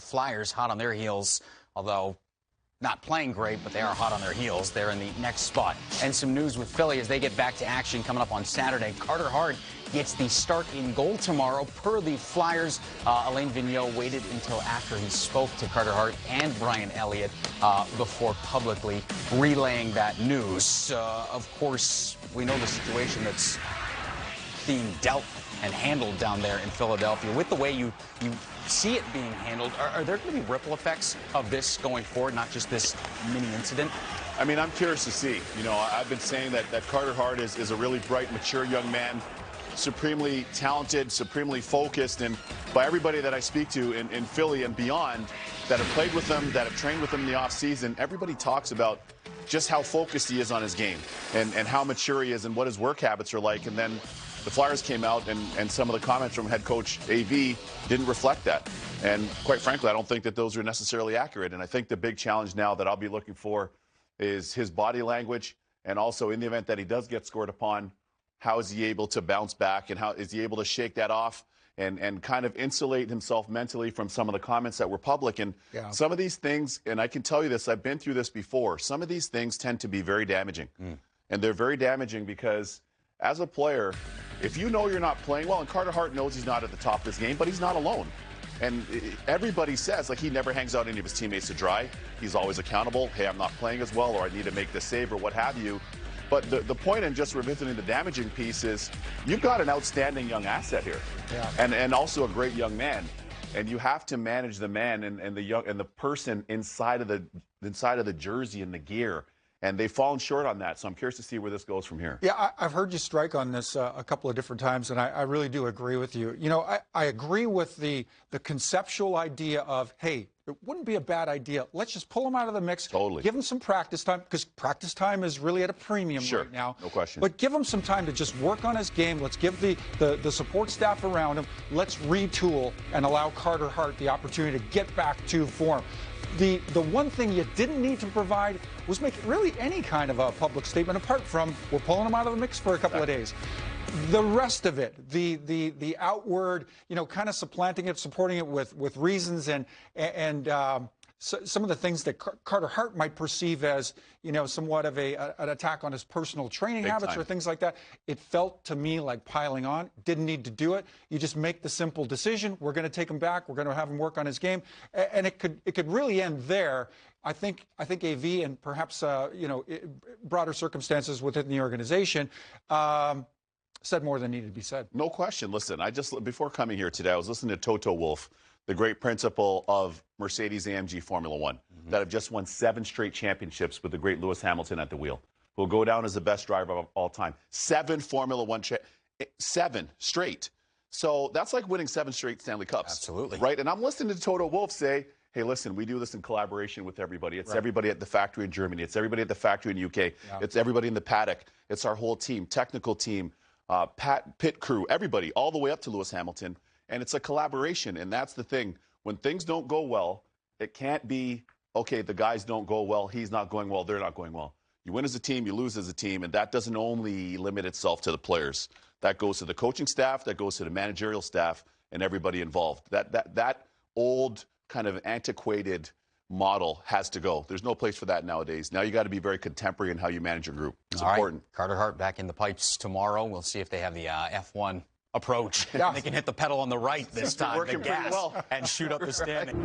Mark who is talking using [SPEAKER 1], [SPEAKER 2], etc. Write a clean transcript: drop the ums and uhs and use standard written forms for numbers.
[SPEAKER 1] Flyers hot on their heels, although not playing great, but they are hot on their heels. They're in the next spot. And some news with Philly as they get back to action coming up on Saturday. Carter Hart gets the start in goal tomorrow per the Flyers. Alain Vigneault waited until after he spoke to Carter Hart and Brian Elliott before publicly relaying that news. Of course, we know the situation that's being dealt and handled down there in Philadelphia. With the way you see it being handled, are there going to be ripple effects of this going forward, not just this mini incident?
[SPEAKER 2] I mean, I'm curious to see. You know, I've been saying that Carter Hart is a really bright, mature young man, supremely talented, supremely focused, and by everybody that I speak to in Philly and beyond that have played with him, that have trained with him in the offseason, everybody talks about just how focused he is on his game and how mature he is and what his work habits are like. And then the Flyers came out, and some of the comments from head coach AV didn't reflect that. And quite frankly, I don't think that those are necessarily accurate. And I think the big challenge now that I'll be looking for is his body language, and also in the event that he does get scored upon, how is he able to bounce back, and how is he able to shake that off and kind of insulate himself mentally from some of the comments that were public. And some of these things, and I can tell you this, I've been through this before, some of these things tend to be very damaging. And they're very damaging because as a player, if you know you're not playing well, and Carter Hart knows he's not at the top of his game, but he's not alone. And everybody says, like, he never hangs out any of his teammates to dry. He's always accountable. Hey, I'm not playing as well, or I need to make this save, or what have you. But the point in just revisiting the damaging piece is you've got an outstanding young asset here, and also a great young man. And you have to manage the man and the person inside of the jersey and the gear. And they've fallen short on that, so I'm curious to see where this goes from here.
[SPEAKER 3] Yeah, I've heard you strike on this a couple of different times, and I really do agree with you. You know, I agree with the conceptual idea of, hey, it wouldn't be a bad idea. Let's just pull him out of the mix.
[SPEAKER 2] Totally.
[SPEAKER 3] Give him some practice time, because practice time is really at a premium right now.
[SPEAKER 2] No question.
[SPEAKER 3] But give him some time to just work on his game. Let's give the support staff around him. Let's retool and allow Carter Hart the opportunity to get back to form. The one thing you didn't need to provide was make really any kind of a public statement apart from we're pulling him out of the mix for a couple of days. The rest of it, the outward, you know, kind of supplanting it, supporting it with reasons and some of the things that Carter Hart might perceive as, you know, somewhat of an attack on his personal training habits or things like that. It felt to me like piling on. Didn't need to do it. You just make the simple decision. We're going to take him back. We're going to have him work on his game, and it could really end there. I think AV and perhaps you know, broader circumstances within the organization said more than needed to be said.
[SPEAKER 2] No question. Listen, before coming here today, I was listening to Toto Wolff, the great principal of Mercedes-AMG Formula One, that have just won 7 straight championships with the great Lewis Hamilton at the wheel, who will go down as the best driver of all time. 7 Formula One, 7 straight. So that's like winning 7 straight Stanley Cups.
[SPEAKER 1] Absolutely.
[SPEAKER 2] Right? And I'm listening to Toto Wolff say, hey, listen, we do this in collaboration with everybody. It's everybody at the factory in Germany. It's everybody at the factory in the UK. It's everybody in the paddock. It's our whole team, technical team, pit crew, everybody, all the way up to Lewis Hamilton. And it's a collaboration, and that's the thing. When things don't go well, it can't be, okay, the guys don't go well, he's not going well, they're not going well. You win as a team, you lose as a team, and that doesn't only limit itself to the players. That goes to the coaching staff, that goes to the managerial staff, and everybody involved. That old kind of antiquated model has to go. There's no place for that nowadays. Now you got to be very contemporary in how you manage your group. It's important.
[SPEAKER 1] Right. Carter Hart back in the pipes tomorrow. We'll see if they have the F1 approach. They can hit the pedal on the right this time, the gas, and shoot up the standing.